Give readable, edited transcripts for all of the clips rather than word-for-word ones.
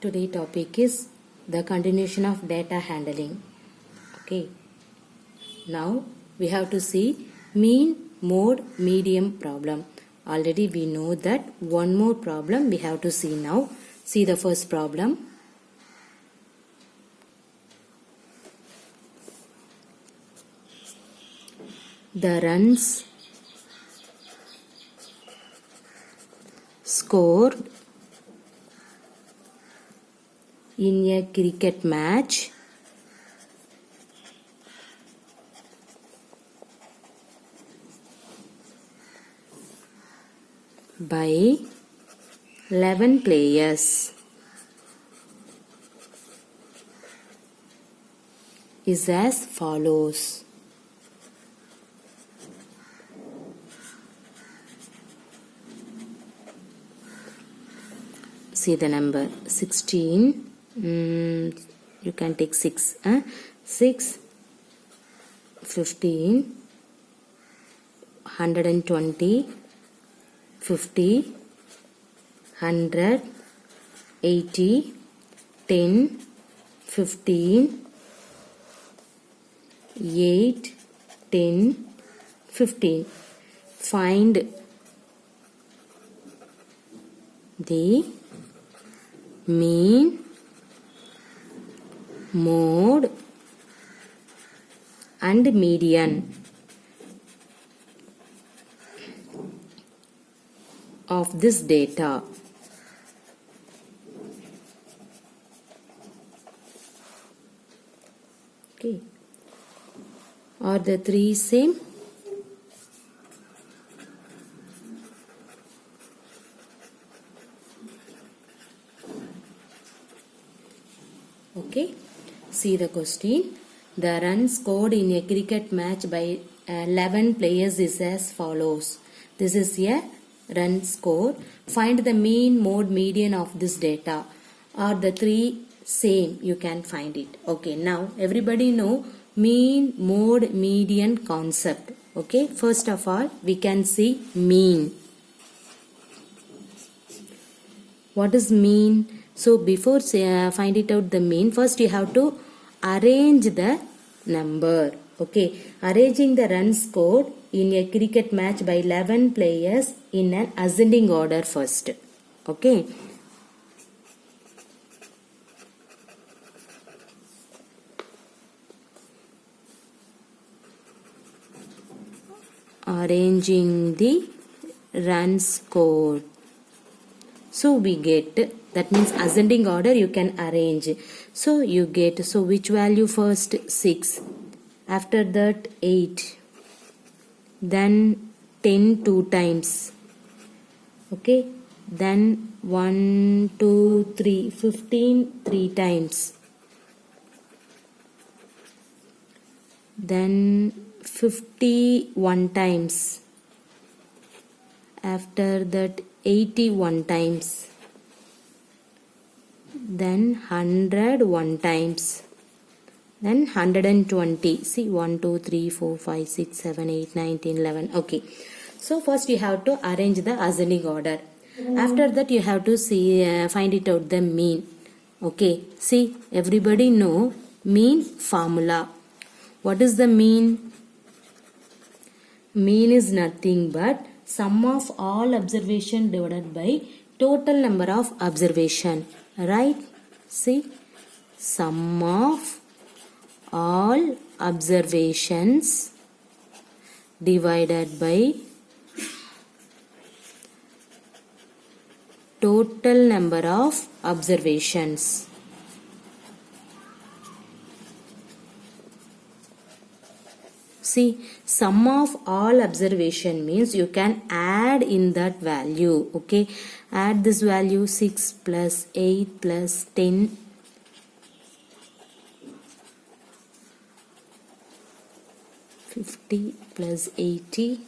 Today topic is the continuation of data handling. Okay. Now we have to see mean, mode, median problem. Already we know that one more problem we have to see now. See the first problem. The runs scored in a cricket match by 11 players is as follows. See the number 16. You can take 6. 6, 15, 120, 50, 100, 80, 10, 15, 8, 10, 15. Find the mean, mode and median of this data. Okay. Are the three same? Okay. See the question. The runs scored in a cricket match by 11 players is as follows. This is a run score. Find the mean, mode, median of this data. Are the three same? You can find it. Okay. Now everybody know mean, mode, median concept. Okay. First of all, we can see mean. What is mean? So before find it out the mean, first you have to arrange the number. Okay. Arranging the runs scored in a cricket match by 11 players in an ascending order first. Okay. Arranging the runs scored. So we get, that means ascending order you can arrange. So you get, so which value first? 6. After that 8. Then 10 2 times. Okay. Then 1, 2, 3. 15 3 times. Then 51 times. After that 81 times. Then 101 times. Then 120. See 1, 2, 3, 4, 5, 6, 7, 8, 9, 10, 11. Okay. So first you have to arrange the ascending order. After that you have to see find it out the mean. Okay. See, everybody know mean formula. What is the mean? Mean is nothing but sum of all observation divided by total number of observation. Right? See, sum of all observations divided by total number of observations. See, sum of all observation means you can add in that value. Okay. Add this value 6 plus 8 plus 10. 50 plus 80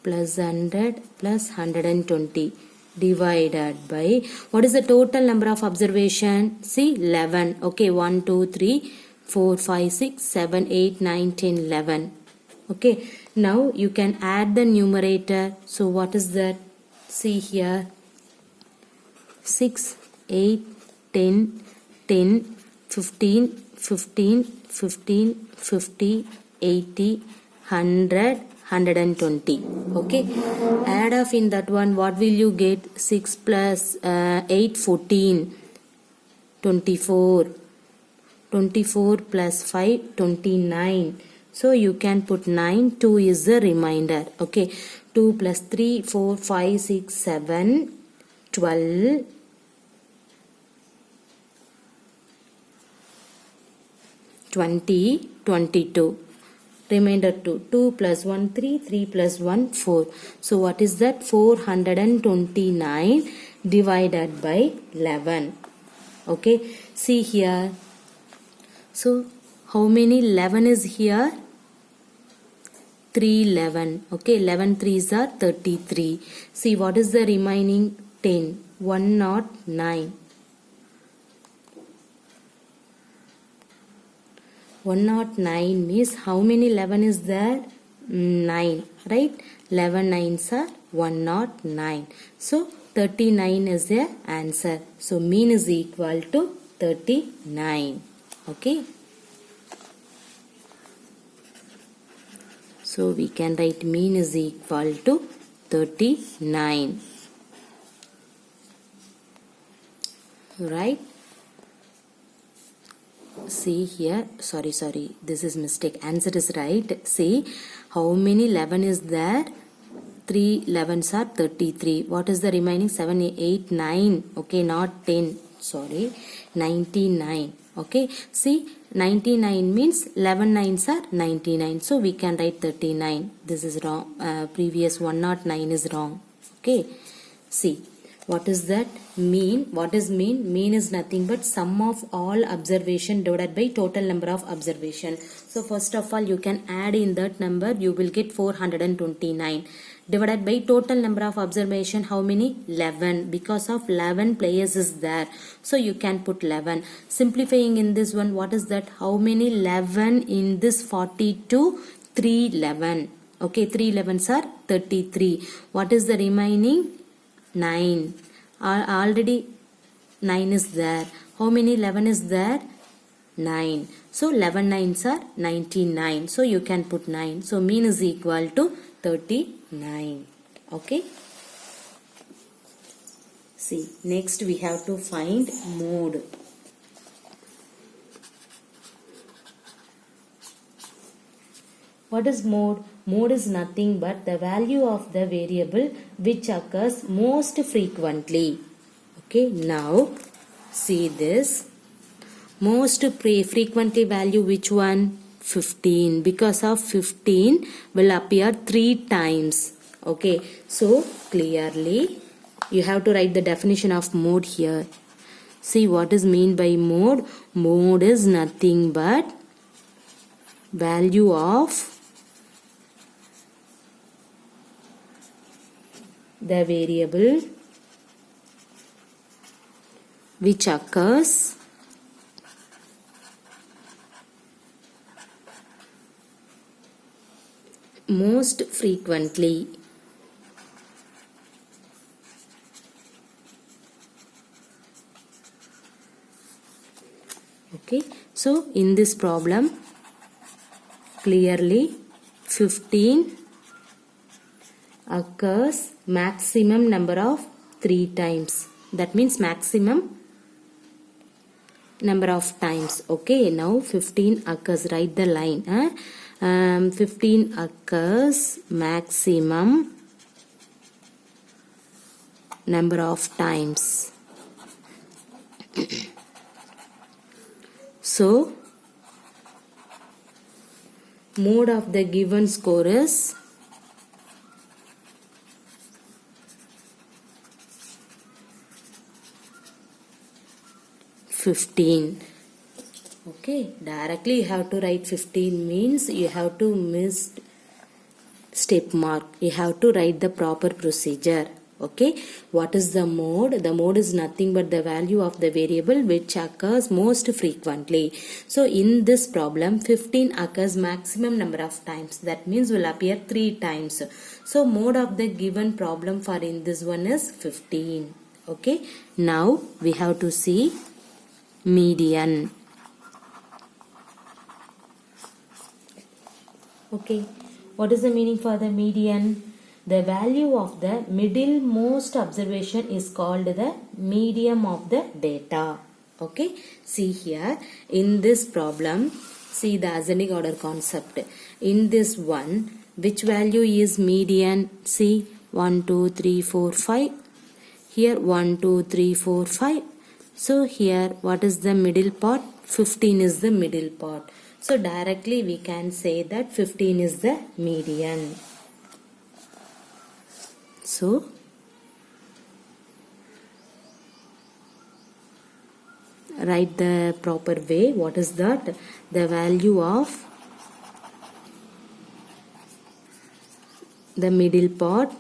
plus 100 plus 120 divided by, what is the total number of observation? See, 11. Okay. 1, 2, 3. 4, 5, 6, 7, 8, 9, 10, 11. Okay. Now you can add the numerator. So what is that? See here. 6, 8, 10, 10, 15, 15, 15, 50, 80, 100, 120. Okay, add off in that one. What will you get? 6 plus 8, 14, 24, 24 plus 5, 29. So you can put 9, 2 is the remainder. Okay, 2 plus 3, 4, 5, 6, 7, 12, 20, 22. Remainder 2. 2 plus 1, 3, 3 plus 1, 4. So what is that? 429 divided by 11. Okay, see here. So how many 11 is here? 311. Okay, 11 3s are 33. See what is the remaining? 10. 109. 109 means how many 11 is there? 9, right? 11 9s are 109. So 39 is the answer. So mean is equal to 39. Okay. So we can write mean is equal to 39. Right? See here, sorry, this is mistake. Answer is right. See how many 11 is there? 3 11s are 33. What is the remaining? 7, 8, 9. Okay, not 10. Sorry, 99. Okay, see 99 means 11 9s are 99. So we can write 39. This is wrong. Previous 109 is wrong. Okay, see. What is that? Mean. What is mean? Mean is nothing but sum of all observation divided by total number of observation. So first of all, you can add in that number. You will get 429. Divided by total number of observation. How many? 11. Because of 11 players is there. So you can put 11. Simplifying in this one. What is that? How many 11 in this 42? 311. Okay, 3 11s are 33. What is the remaining? 9. Already 9 is there. How many 11 is there? 9. So 11 9s are 99. So you can put 9. So mean is equal to 39. Okay. See, next we have to find mode. What is mode? Mode is nothing but the value of the variable which occurs most frequently. Okay, now see this. Most frequently value which one? 15. Because of 15 will appear 3 times. Okay, so clearly you have to write the definition of mode here. See what is mean by mode? Mode is nothing but value of the variable which occurs most frequently. Okay, so in this problem clearly 15 occurs maximum number of 3 times. That means maximum number of times. Okay, now 15 occurs. Write the line. 15 occurs maximum number of times. So mode of the given score is 15. Okay, directly you have to write 15 means you have to miss step mark. You have to write the proper procedure. Okay, what is the mode? The mode is nothing but the value of the variable which occurs most frequently. So in this problem 15 occurs maximum number of times. That means will appear 3 times. So mode of the given problem for in this one is 15. Okay, now we have to see median. Okay, what is the meaning for the median? The value of the middlemost observation is called the median of the data. Okay, see here in this problem, see the ascending order concept. In this one, which value is median? See 1, 2, 3, 4, 5. Here 1, 2, 3, 4, 5. So here what is the middle part? 15 is the middle part. So directly we can say that 15 is the median. So write the proper way. What is that? The value of the middle part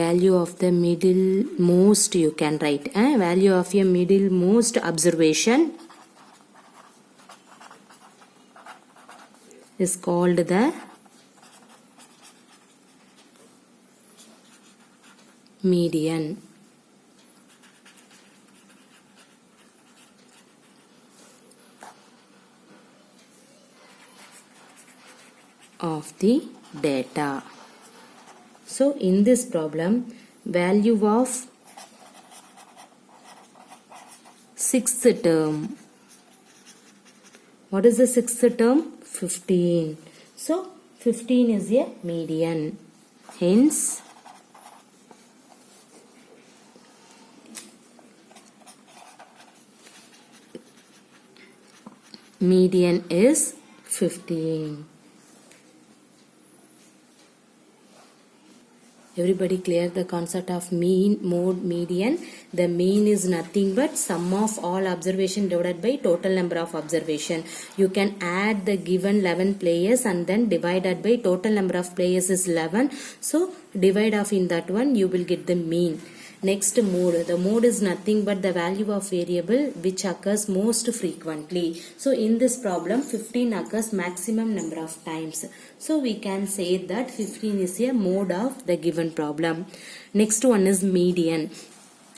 value of the middlemost, you can write value of a middlemost observation is called the median. Of the data. So in this problem, value of sixth term. What is the sixth term? 15. So 15 is a median. Hence median is 15. Everybody clear the concept of mean, mode, median? The mean is nothing but sum of all observation divided by total number of observation. You can add the given 11 players and then divided by total number of players is 11. So divide off in that one, you will get the mean. Next, mode. The mode is nothing but the value of variable which occurs most frequently. So in this problem, 15 occurs maximum number of times. So we can say that 15 is a mode of the given problem. Next one is median.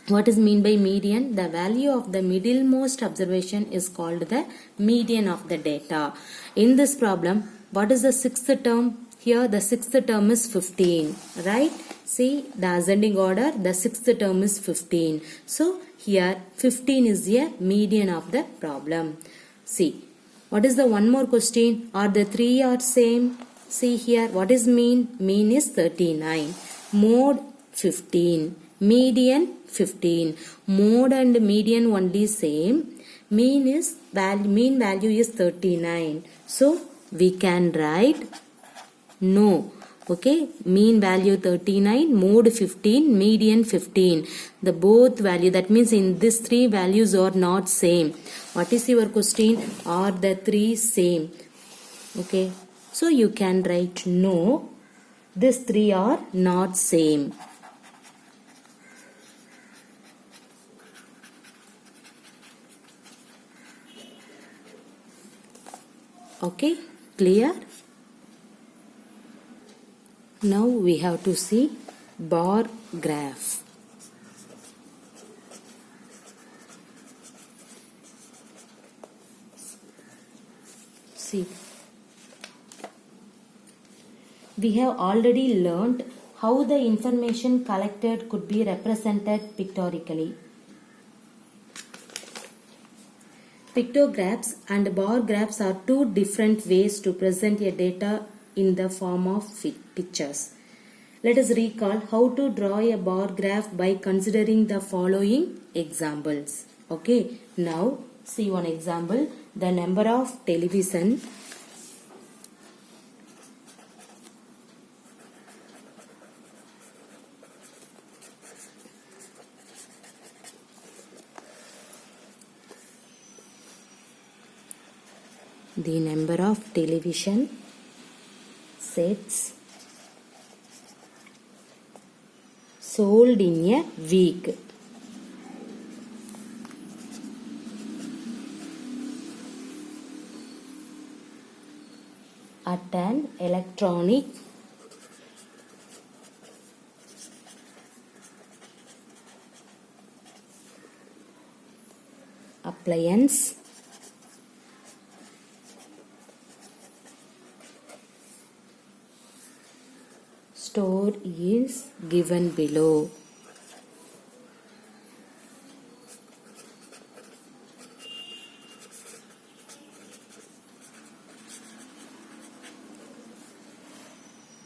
What is mean by median? The value of the middlemost observation is called the median of the data. In this problem, what is the sixth term? Here the sixth term is 15, right? See the ascending order, the sixth term is 15. So here 15 is a median of the problem. See, what is the one more question? Are the three are same? See here, what is mean? Mean is 39. Mode 15. Median 15. Mode and median only same. Mean value is 39. So we can write no. Okay, mean value 39, mode 15, median 15. The both value, that means in these three values are not same. What is your question? Are the three same? Okay, so you can write no, these three are not same. Okay, clear? Now we have to see bar graph. See, we have already learned how the information collected could be represented pictorially. Pictographs and bar graphs are two different ways to present a data in the form of pictures. Let us recall how to draw a bar graph by considering the following examples. Okay, now see one example. The number of television sets sold in a week. at an electronic appliance store is given below.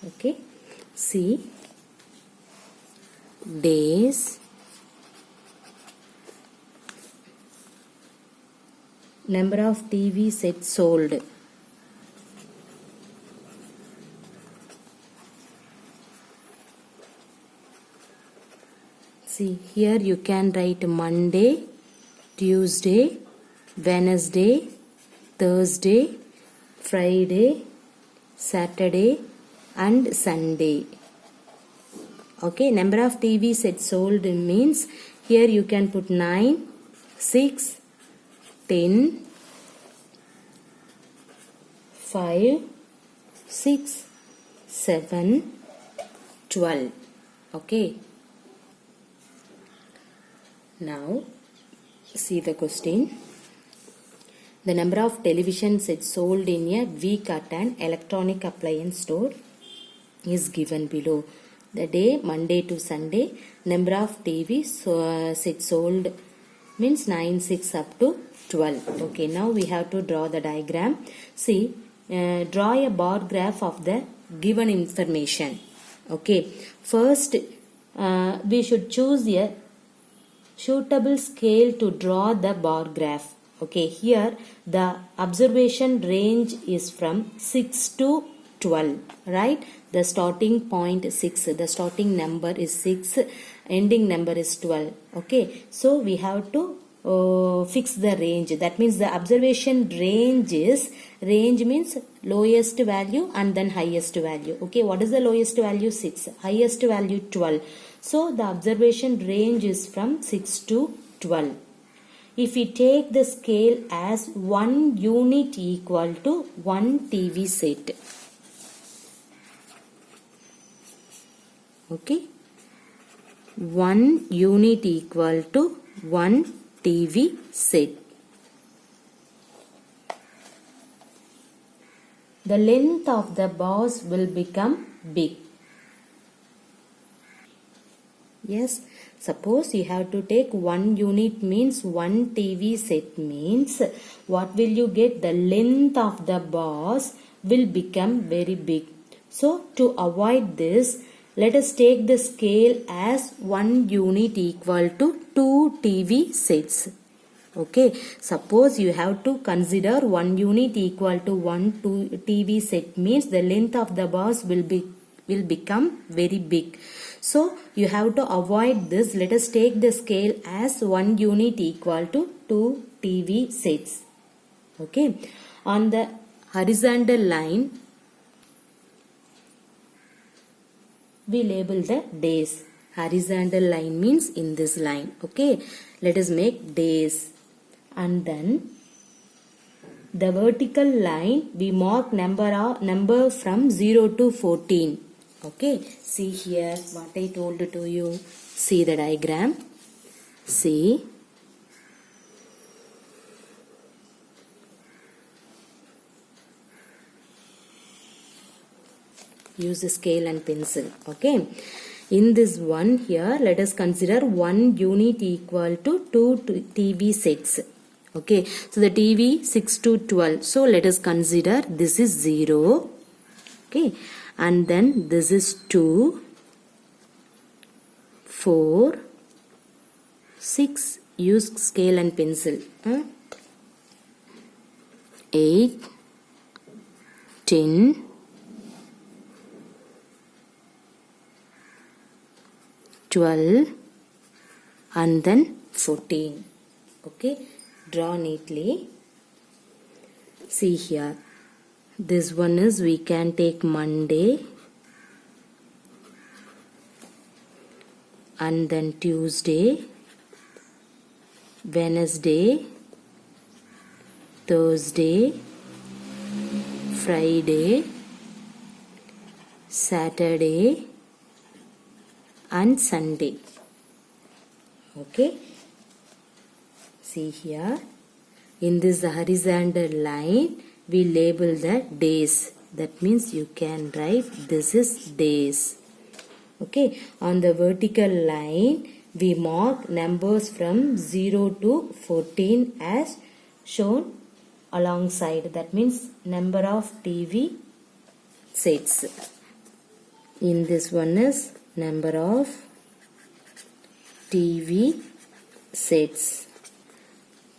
Okay, see, days, number of TV sets sold. See, here you can write Monday, Tuesday, Wednesday, Thursday, Friday, Saturday and Sunday. Okay, number of TV sets sold means here you can put 9, 6, 10, 5, 6, 7, 12. Okay. Now, see the question. The number of television sets sold in a week at an electronic appliance store is given below. The day Monday to Sunday, number of TV sets sold means 9, 6 up to 12. Okay, now we have to draw the diagram. See, draw a bar graph of the given information. Okay, first we should choose a suitable scale to draw the bar graph. Okay, here the observation range is from 6 to 12, right? The starting point 6, the starting number is 6, ending number is 12. Okay, so we have to fix the range. That means the observation range means lowest value and then highest value. Okay, what is the lowest value? 6, highest value 12. So the observation range is from 6 to 12. If we take the scale as 1 unit equal to 1 TV set. Okay. 1 unit equal to 1 TV set. The length of the bars will become big. Yes, suppose you have to take 1 unit means 1 TV set means what will you get? The length of the bars will become very big. So to avoid this, let us take the scale as 1 unit equal to 2 TV sets. Okay, suppose you have to consider 1 unit equal to 1 TV set means the length of the bars will become very big. So you have to avoid this. Let us take the scale as 1 unit equal to 2 TV sets. Okay. On the horizontal line, we label the days. Horizontal line means in this line. Okay. Let us make days. And then the vertical line, we mark number from 0 to 14. Okay, see here what I told to you. See the diagram. See. Use a scale and pencil. Okay. In this one here, let us consider 1 unit equal to 2 TV sets. Okay. So the TV 6 to 12. So let us consider this is 0. Okay. And then this is 2, 4, 6, use scale and pencil, 8, 10, 12 and then 14. Okay, draw neatly. See here. This one is we can take Monday and then Tuesday, Wednesday, Thursday, Friday, Saturday and Sunday. Okay, see here, in this horizontal line we label the days. That means you can write this is days. Okay, on the vertical line we mark numbers from 0 to 14 as shown alongside. That means number of TV sets. In this one is number of TV sets.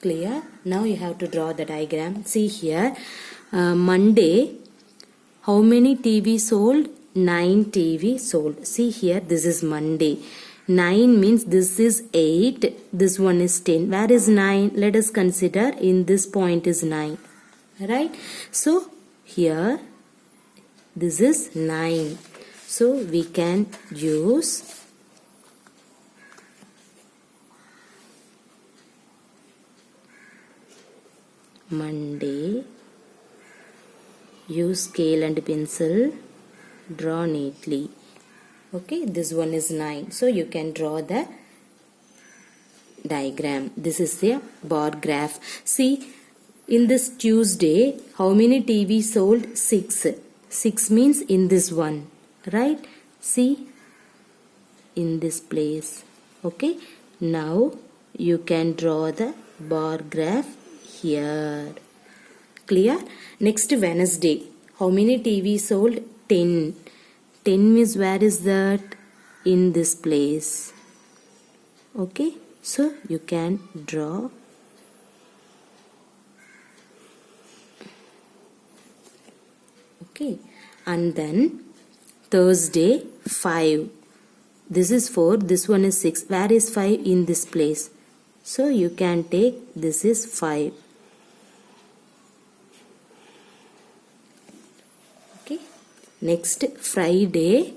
Clear? Now you have to draw the diagram. See here, Monday, how many TV sold? 9 TV sold. See here, this is Monday. 9 means this is 8, this one is 10. Where is 9? Let us consider in this point is 9. Right? So here this is 9. So we can use Monday, use scale and pencil, draw neatly. Okay, this one is 9. So you can draw the diagram. This is the bar graph. See, in this Tuesday, how many TV sold? 6. 6 means in this one. Right? See, in this place. Okay, now you can draw the bar graph here. Clear? Next, Wednesday, how many TV sold? 10. 10 means where is that? In this place. Okay, so you can draw. Okay, and then Thursday, 5. This is 4, this one is 6. Where is 5? In this place. So you can take, this is 5. Okay. Next, Friday,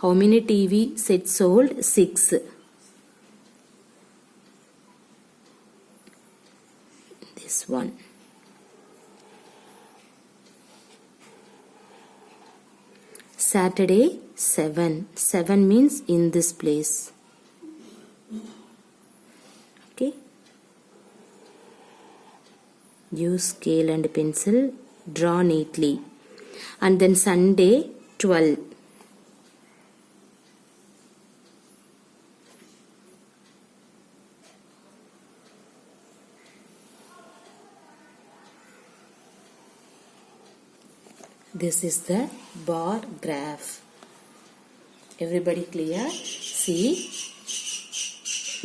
how many TV sets sold? 6. This one. Saturday, 7. 7 means in this place. Okay. Use scale and pencil, draw neatly. And then Sunday, 12. This is the bar graph. Everybody clear? See,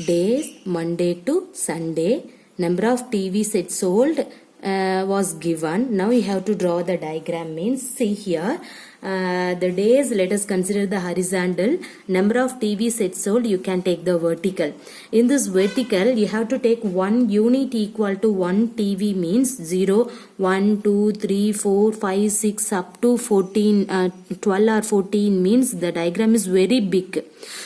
days Monday to Sunday, number of TV sets sold was given. Now you have to draw the diagram. Means see here, the days, let us consider the horizontal. Number of TV sets sold, you can take the vertical. In this vertical, you have to take one unit equal to one TV means 0, 1, 2, 3, 4, 5, 6 up to 14, 12 or 14 means the diagram is very big.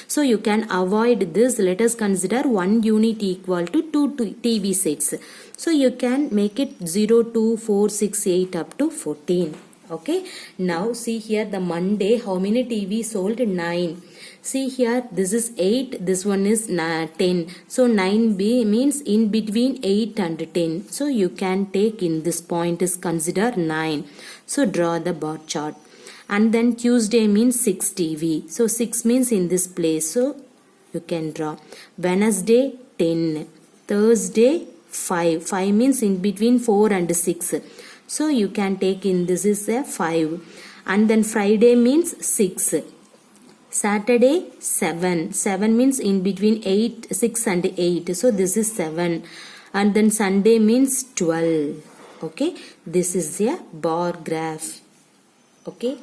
So you can avoid this. Let us consider one unit equal to 2 TV sets. So you can make it 0, 2, 4, 6, 8 up to 14. Okay. Now see here the Monday, how many TV sold? 9. See here, this is 8, this one is 10. So 9B means in between 8 and 10. So you can take in this point is consider 9. So draw the bar chart. And then Tuesday means 6 TV. So 6 means in this place. So you can draw. Wednesday 10. Thursday 5. 5 means in between 4 and 6. So you can take in this is a 5. And then Friday means 6. Saturday 7. 7 means in between 6 and 8. So this is 7. And then Sunday means 12. Okay. This is a bar graph. Okay.